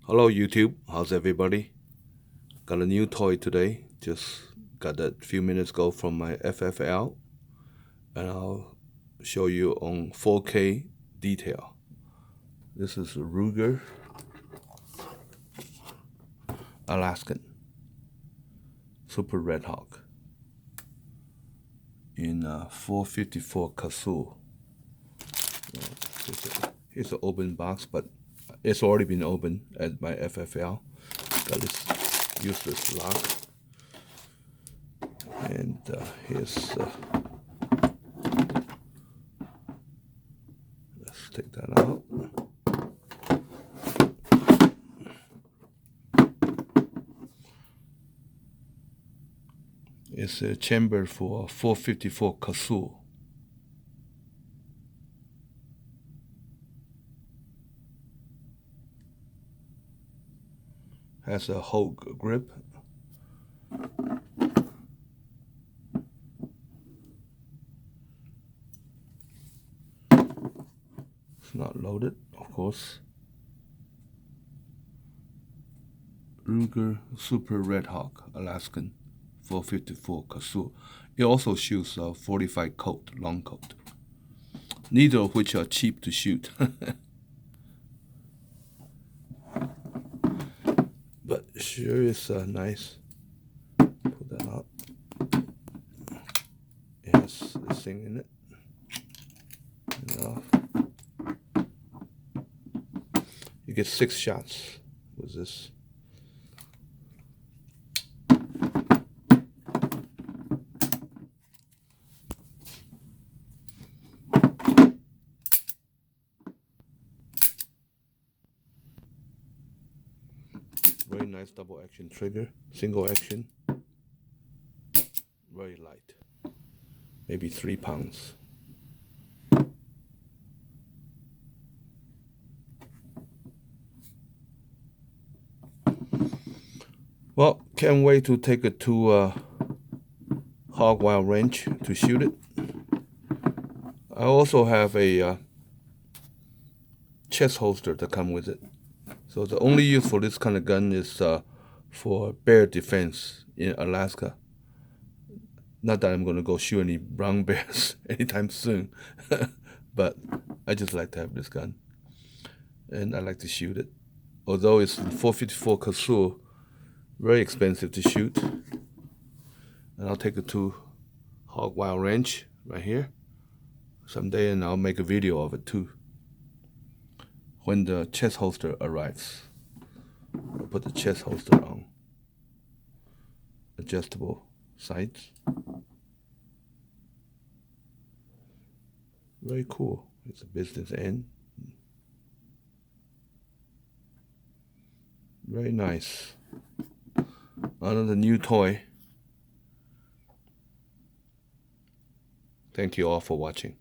Hello YouTube, how's everybody? Got a new toy today, just got that few minutes ago from my FFL, and I'll show you on 4K detail. This is a Ruger Alaskan Super Redhawk in 454 Casull. Here's an open box, but it's already been opened at my FFL. Got this useless lock. And here's, let's take that out. It's a chamber for 454 Casull. Has a Hulk grip. It's not loaded, of course. Ruger Super Redhawk Alaskan 454 Casull. It also shoots a 45 coat, long coat. Neither of which are cheap to shoot. But sure is nice. Put that out. It has this thing in it. You get 6 shots with this. Very nice double action trigger, single action, very light, maybe 3 pounds. Well, can't wait to take it to Hog Wild Ranch to shoot it. I also have a chest holster to come with it. So the only use for this kind of gun is for bear defense in Alaska. Not that I'm going to go shoot any brown bears anytime soon, but I just like to have this gun, and I like to shoot it. Although it's 454 Casull, very expensive to shoot. And I'll take it to Hog Wild Ranch right here someday, and I'll make a video of it too. When the chest holster arrives, I'll put the chest holster on. Adjustable sights. Very cool. It's a business end. Very nice. Another new toy. Thank you all for watching.